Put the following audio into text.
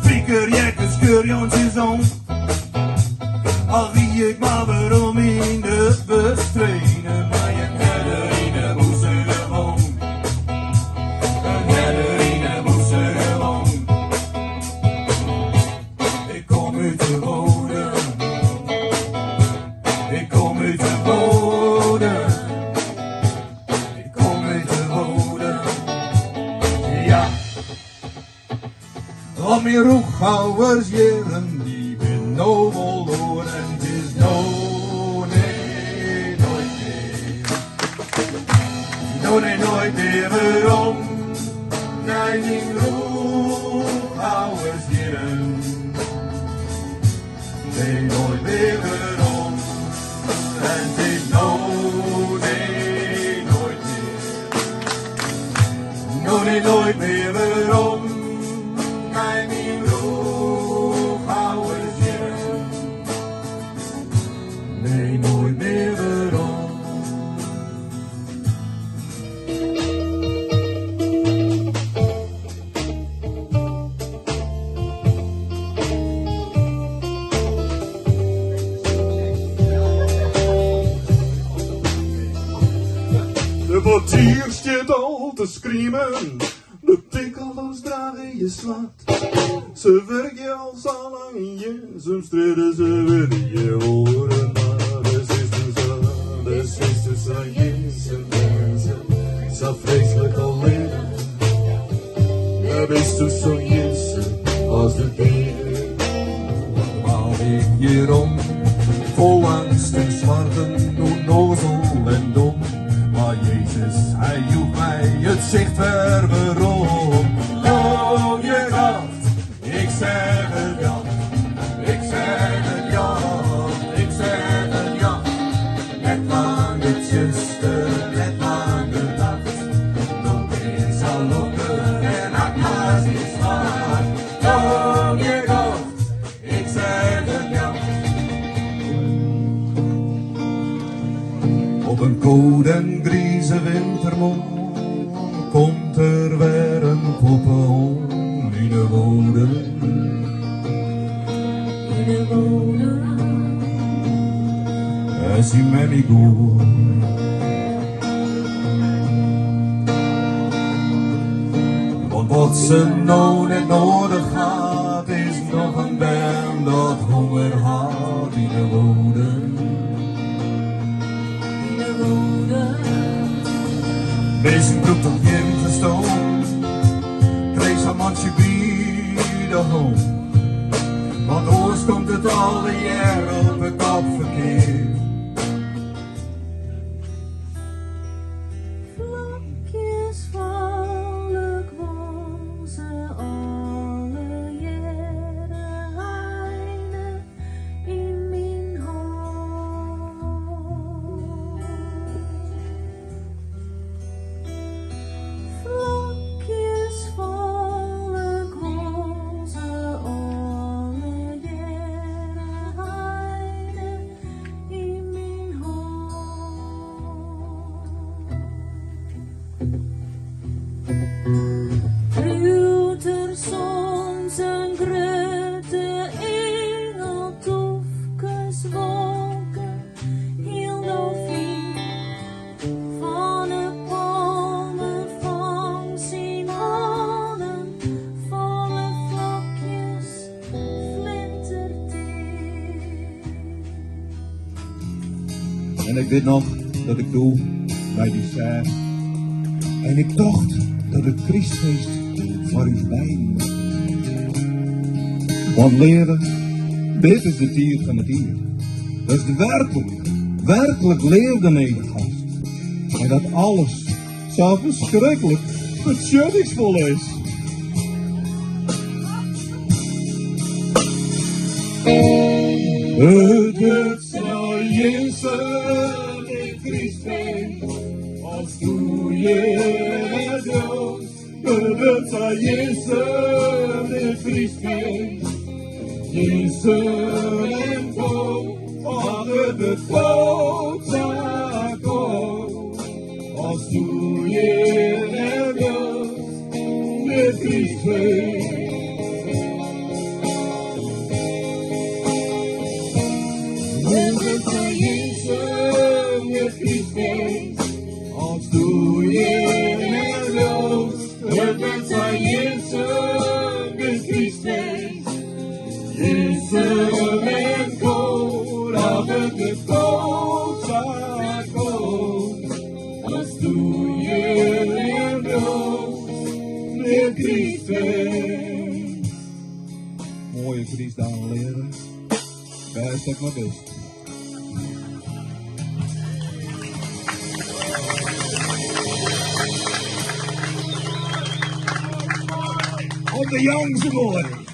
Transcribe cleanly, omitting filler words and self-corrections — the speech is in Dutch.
Sprieker, jekke, skeur, Jantje zoon. Al wie ik maar waarom in de bus trainen. Maar je herder in de boeze gewoon. Een herder in de boeze gewoon. Ik kom uit de bodem. Ik kom uit de bodem. Ik kom uit de bodem. Ja. Om mijn roeghouwers jaren, die ben nobel door en het is no, nee, nooit meer. No, nee, nooit meer waarom. Nee, mijn roeghouwers jaren. Nee, nooit meer waarom. En het is no, nee, nooit meer. No, nee, nooit meer waarom. Nee, mijn roeghouwers jaren. Nee, nooit meer waarom. De portier staat al te screamen. De pikkelloos dragen je slaat. Ze werken al zo lang in je. Soms streden ze weer je horen. Maar de sisters aan je zijn mensen. Zo vreselijk alleen. Ja, best du zo jessen als de dieren. Maal ik hierom. Vol angst en smarten. Onnozel en dom. Maar Jezus, hij joeg mij het zicht ver waarom. Oh, je dacht, ik zeg het ja. Ik zeg het ja, ik zeg het ja. Net lang het zuster, net lang de nacht. Nog eens al lopen en akma's is zwaar. Oh, je dacht, ik zeg het ja. Op een koude en grieze wintermorgen komt er weer een poppenhond in de bodem. In de bodem. En zie mij niet goed. Want wat ze nou net nodig had, is nog een band dat honger had in de bodem. Wees broek tot je verstaan, kreeg zo'n mandje bij de hand. Want oors komt het alle jaar op het kopverkeer. Vlakjes vallen kwam ze alle jaren heine in mijn hand. Vlakjes vallen kwam ze alle jaren heine in mijn hand. Ruwter soms een grote engeltoefkes wolken, heel dofien van de palmen van zijn handen, vallen vlakjes flinterteer. En ik weet nog dat ik doe bij die zij. En ik dacht dat het Christfeest voor u beiden was. Want leren, dit is de tier van het hier. Dat is de werkelijk leerde Nedergast. En dat alles zo verschrikkelijk vertjuttingsvol is. Het zal Jezus in Christus, als doe je het Joost. Het zal Jezus in Christus, Jezus en God, van het God zal komen. Als doe je het Joost in Christus. van Jezus de Christus. Jezus en God, aber de koolzaak komt. Als doe je in de Christus. Mooie Friesdagen leren. Best ik maar best. Op de jongste boy.